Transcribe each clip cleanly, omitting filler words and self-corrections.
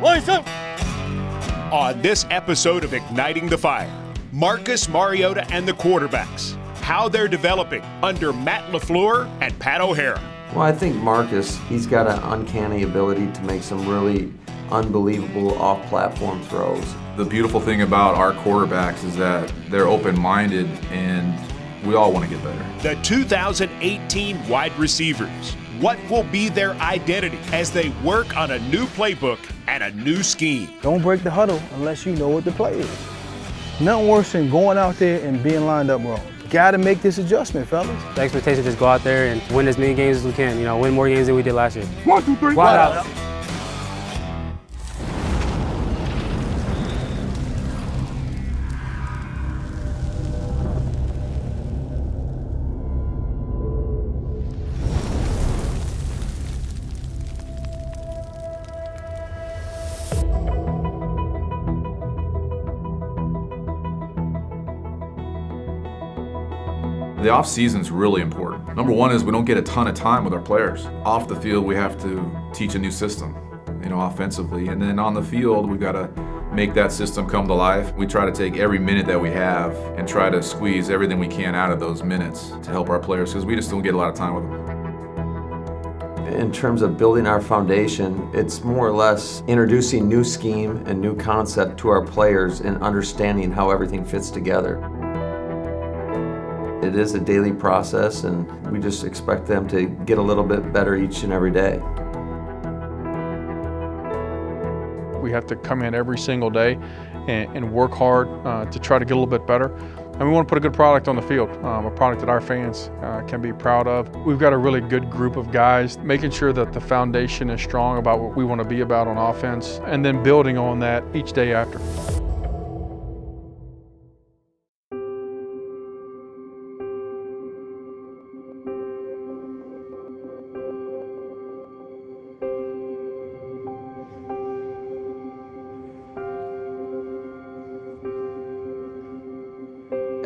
On this episode of Igniting the Fire, Marcus Mariota and the quarterbacks, how they're developing under Matt LaFleur and Pat O'Hara. Well, I think Marcus, he's got an uncanny ability to make some really unbelievable off-platform throws. The beautiful thing about our quarterbacks is that they're open-minded and we all want to get better. The 2018 wide receivers. What will be their identity as they work on a new playbook and a new scheme? Don't break the huddle unless you know what the play is. Nothing worse than going out there and being lined up wrong. Got to make this adjustment, fellas. The expectation is just go out there and win as many games as we can. Win more games than we did last year. 1, 2, 3, Wild out. The off-season is really important. Number one is we don't get a ton of time with our players. Off the field, we have to teach a new system, offensively. And then on the field, we've got to make that system come to life. We try to take every minute that we have and try to squeeze everything we can out of those minutes to help our players because we just don't get a lot of time with them. In terms of building our foundation, it's more or less introducing new scheme and new concept to our players and understanding how everything fits together. It is a daily process, and we just expect them to get a little bit better each and every day. We have to come in every single day and work hard to try to get a little bit better. And we want to put a good product on the field, a product that our fans can be proud of. We've got a really good group of guys, making sure that the foundation is strong about what we want to be about on offense, and then building on that each day after.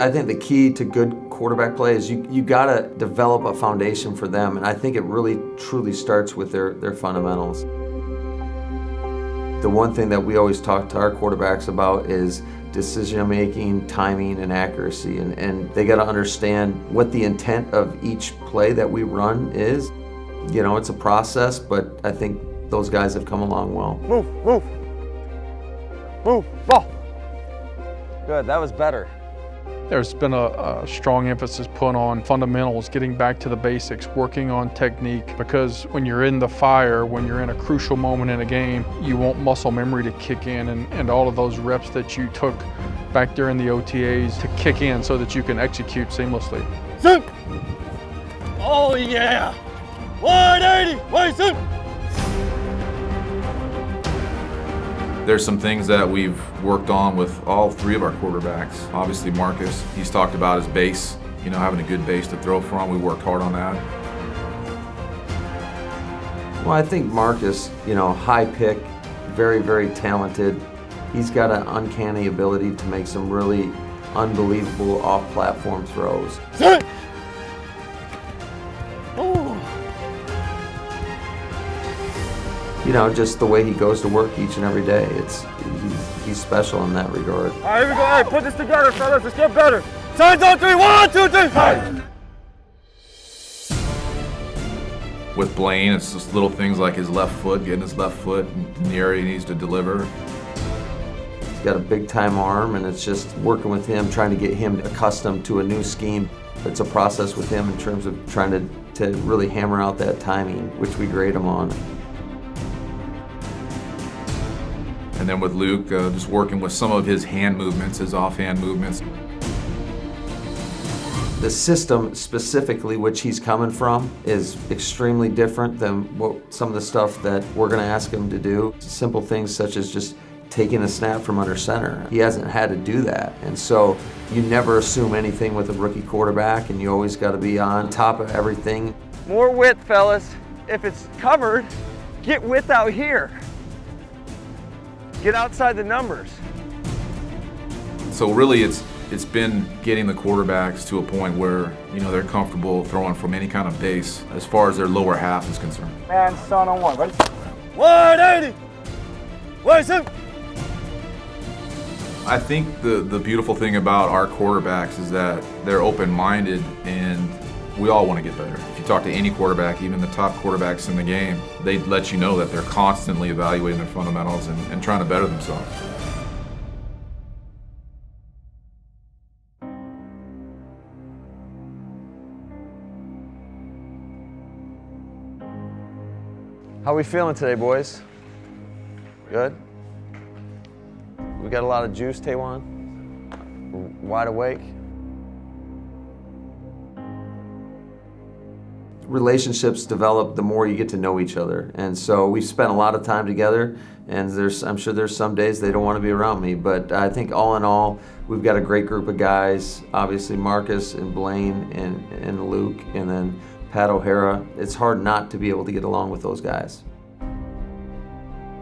I think the key to good quarterback play is you gotta develop a foundation for them, and I think it really truly starts with their fundamentals. The one thing that we always talk to our quarterbacks about is decision making, timing, and accuracy, and they gotta understand what the intent of each play that we run is. It's a process, but I think those guys have come along well. Move, ball. Good, that was better. There's been a strong emphasis put on fundamentals, getting back to the basics, working on technique, because when you're in the fire, when you're in a crucial moment in a game, you want muscle memory to kick in and all of those reps that you took back during the OTAs to kick in so that you can execute seamlessly. Zoom! Oh yeah! 180! Wait, zoom! There's some things that we've worked on with all three of our quarterbacks. Obviously Marcus, he's talked about his base, having a good base to throw from. We worked hard on that. Well, I think Marcus, high pick, very, very talented. He's got an uncanny ability to make some really unbelievable off-platform throws. Just the way he goes to work each and every day. He's special in that regard. All right, here we go. All right, put this together, fellas. Let's get better. Signs on 3. 1, 2, 3. Fight. With Blaine, it's just little things like his left foot, getting his left foot in the area he needs to deliver. He's got a big-time arm, and it's just working with him, trying to get him accustomed to a new scheme. It's a process with him in terms of trying to really hammer out that timing, which we grade him on. And then with Luke, just working with some of his hand movements, his offhand movements. The system specifically which he's coming from is extremely different than some of the stuff that we're going to ask him to do. Simple things such as just taking a snap from under center. He hasn't had to do that. And so you never assume anything with a rookie quarterback, and you always got to be on top of everything. More width, fellas. If it's covered, get width out here. Get outside the numbers. So really it's been getting the quarterbacks to a point where, they're comfortable throwing from any kind of base as far as their lower half is concerned. Man, son on 1, ready? 180! Listen. I think the beautiful thing about our quarterbacks is that they're open-minded and we all want to get better. If you talk to any quarterback, even the top quarterbacks in the game, they let you know that they're constantly evaluating their fundamentals and trying to better themselves. How we feeling today, boys? Good? We got a lot of juice, Taywan? Wide awake? Relationships develop the more you get to know each other. And so we've spent a lot of time together, and I'm sure there's some days they don't want to be around me. But I think all in all, we've got a great group of guys. Obviously Marcus and Blaine and Luke, and then Pat O'Hara. It's hard not to be able to get along with those guys.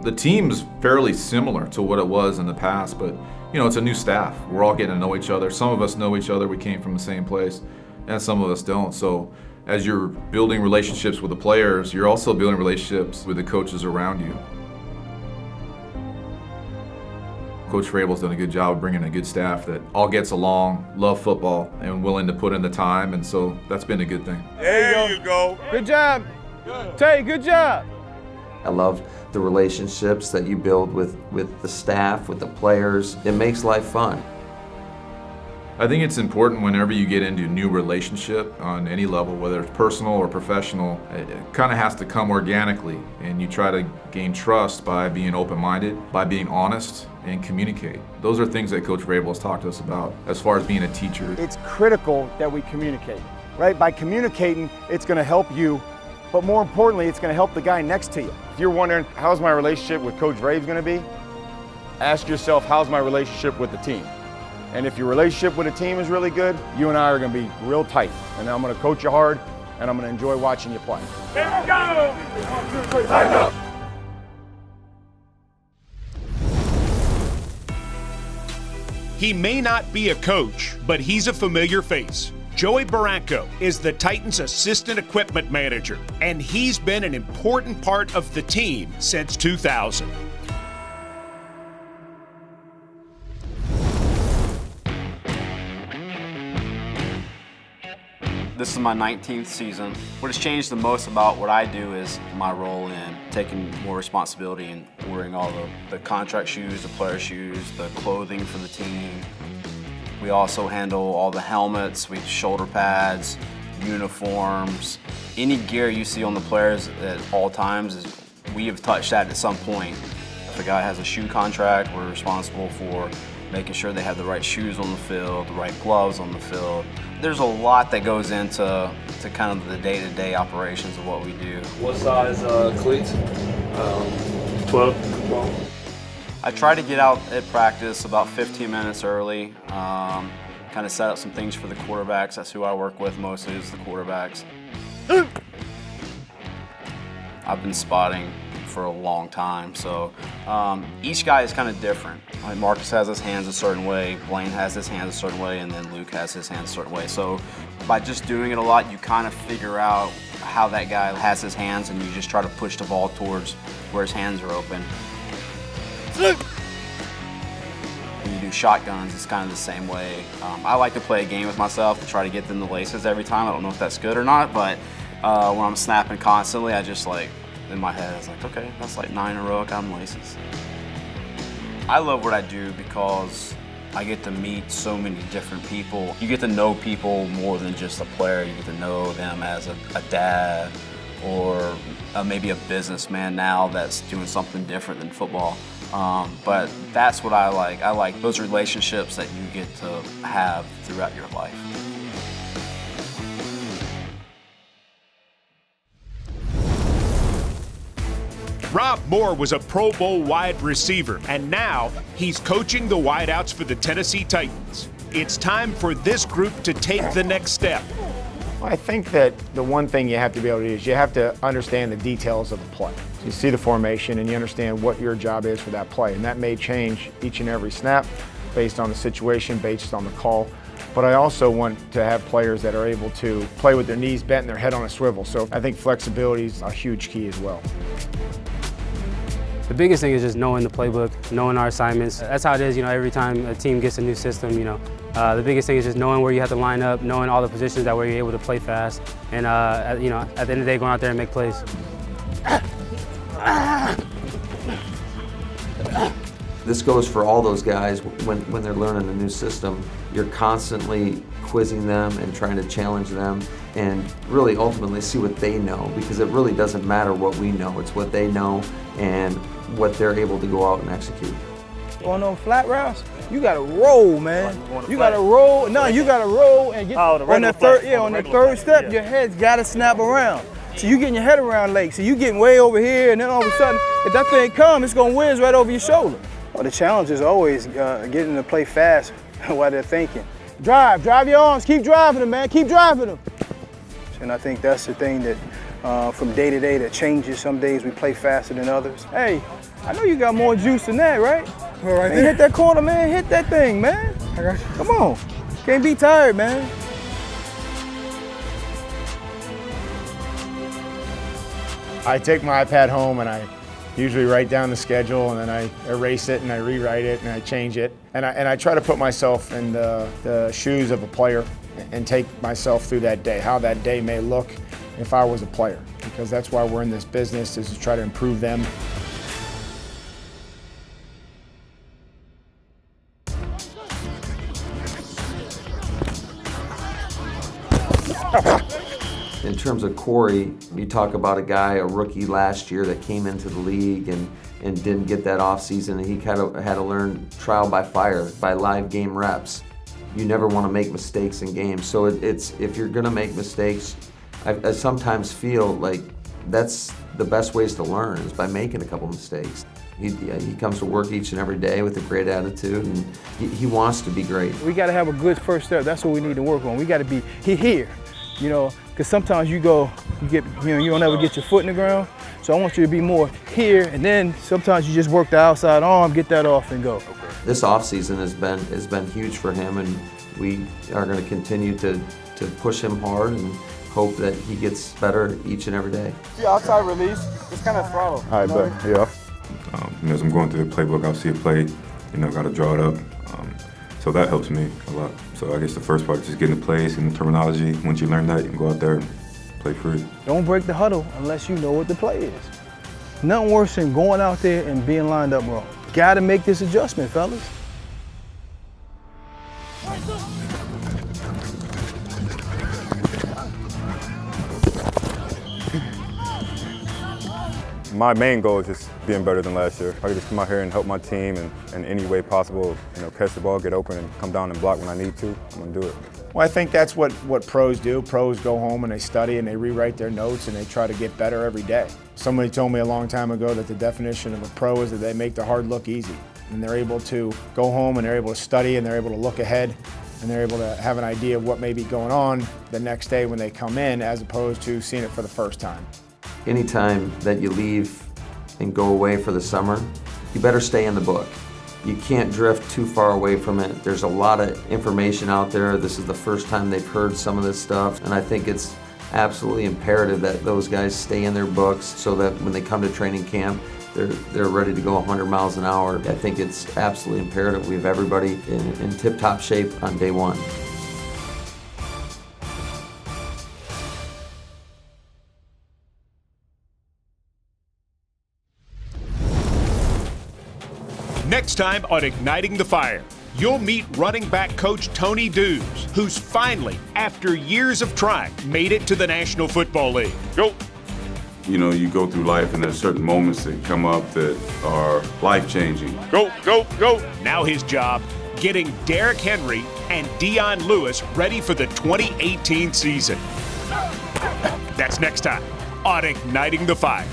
The team's fairly similar to what it was in the past, but you know, it's a new staff. We're all getting to know each other. Some of us know each other, we came from the same place, and some of us don't. So as you're building relationships with the players, you're also building relationships with the coaches around you. Coach Vrabel's done a good job of bringing a good staff that all gets along, love football, and willing to put in the time, and so that's been a good thing. There you go. Good job. Tay, good job. I love the relationships that you build with the staff, with the players. It makes life fun. I think it's important whenever you get into a new relationship on any level, whether it's personal or professional, it kind of has to come organically, and you try to gain trust by being open-minded, by being honest, and communicate. Those are things that Coach Vrabel has talked to us about as far as being a teacher. It's critical that we communicate, right? By communicating, it's going to help you, but more importantly, it's going to help the guy next to you. If you're wondering, how's my relationship with Coach Vrabel going to be? Ask yourself, how's my relationship with the team? And if your relationship with a team is really good, you and I are going to be real tight. And I'm going to coach you hard, and I'm going to enjoy watching you play. Here we go! He may not be a coach, but he's a familiar face. Joey Barranco is the Titans' assistant equipment manager, and he's been an important part of the team since 2000. This is my 19th season. What has changed the most about what I do is my role in taking more responsibility and wearing all the contract shoes, the player shoes, the clothing for the team. We also handle all the helmets, we shoulder pads, uniforms. Any gear you see on the players at all times, we have touched that at some point. If a guy has a shoe contract, we're responsible for making sure they have the right shoes on the field, the right gloves on the field. There's a lot that goes into kind of the day-to-day operations of what we do. What size cleats? 12. I try to get out at practice about 15 minutes early, kind of set up some things for the quarterbacks. That's who I work with mostly, is the quarterbacks. I've been spotting for a long time, so each guy is kind of different. Like Marcus has his hands a certain way, Blaine has his hands a certain way, and then Luke has his hands a certain way. So by just doing it a lot, you kind of figure out how that guy has his hands, and you just try to push the ball towards where his hands are open. When you do shotguns, it's kind of the same way. I like to play a game with myself to try to get them the laces every time. I don't know if that's good or not, but when I'm snapping constantly, I just like, in my head, I was like, okay, that's like 9 in a row, I got them laces. I love what I do because I get to meet so many different people. You get to know people more than just a player. You get to know them as a dad or maybe a businessman now that's doing something different than football. But that's what I like. I like those relationships that you get to have throughout your life. Rob Moore was a Pro Bowl wide receiver, and now he's coaching the wideouts for the Tennessee Titans. It's time for this group to take the next step. I think that the one thing you have to be able to do is you have to understand the details of the play. So you see the formation and you understand what your job is for that play, and that may change each and every snap based on the situation, based on the call. But I also want to have players that are able to play with their knees bent and their head on a swivel. So I think flexibility is a huge key as well. The biggest thing is just knowing the playbook, knowing our assignments. That's how it is, every time a team gets a new system, the biggest thing is just knowing where you have to line up, knowing all the positions that where you're able to play fast, and at the end of the day, going out there and make plays. This goes for all those guys when they're learning a new system. You're constantly quizzing them and trying to challenge them and really ultimately see what they know, because it really doesn't matter what we know, it's what they know and what they're able to go out and execute. On those flat routes, you gotta roll, man. You gotta roll. No, you gotta roll and get on that third step. Your head's gotta snap around. So you getting your head around late. So you getting way over here, and then all of a sudden, if that thing comes, it's gonna whiz right over your shoulder. Well, the challenge is always getting to play fast while they're thinking. Drive your arms, keep driving them, man, keep driving them. And I think that's the thing that from day to day that changes. Some days we play faster than others. Hey, I know you got more juice than that, right? All right, man, hit that corner, man, hit that thing, man. I got you. Come on, can't be tired, man. I take my iPad home and I usually write down the schedule, and then I erase it and I rewrite it and I change it. And I try to put myself in the shoes of a player and take myself through that day, how that day may look if I was a player, because that's why we're in this business, is to try to improve them. In terms of Corey, you talk about a rookie last year that came into the league and didn't get that offseason, and he kind of had to learn trial by fire, by live game reps. You never want to make mistakes in games, so it's if you're going to make mistakes, I sometimes feel like that's the best ways to learn, is by making a couple mistakes. He comes to work each and every day with a great attitude, and he wants to be great. We got to have a good first step. That's what we need to work on. We got to be here, because sometimes you don't ever get your foot in the ground. So I want you to be more here, and then sometimes you just work the outside arm, get that off, and go. This offseason has been huge for him, and we are going to continue to push him hard and hope that he gets better each and every day. The outside release, just kind of throttle. All right, bud. Yeah. As I'm going through the playbook, I'll see a play, got to draw it up. So that helps me a lot. So I guess the first part is just getting the plays and the terminology. Once you learn that, you can go out there and play free. Don't break the huddle unless you know what the play is. Nothing worse than going out there and being lined up wrong. Got to make this adjustment, fellas. My main goal is just being better than last year. I can just come out here and help my team in any way possible, catch the ball, get open, and come down and block when I need to. I'm going to do it. Well, I think that's what pros do. Pros go home and they study and they rewrite their notes and they try to get better every day. Somebody told me a long time ago that the definition of a pro is that they make the hard look easy. And they're able to go home and they're able to study and they're able to look ahead and they're able to have an idea of what may be going on the next day when they come in, as opposed to seeing it for the first time. Anytime that you leave and go away for the summer, you better stay in the book. You can't drift too far away from it. There's a lot of information out there. This is the first time they've heard some of this stuff, and I think it's absolutely imperative that those guys stay in their books so that when they come to training camp, they're ready to go 100 miles an hour. I think it's absolutely imperative we have everybody in tip-top shape on day one. Next time on Igniting the Fire, you'll meet running back coach Tony Dews, who's finally, after years of trying, made it to the National Football League. Go! You go through life and there's certain moments that come up that are life-changing. Go, go, go! Now his job, getting Derrick Henry and Dion Lewis ready for the 2018 season. That's next time on Igniting the Fire.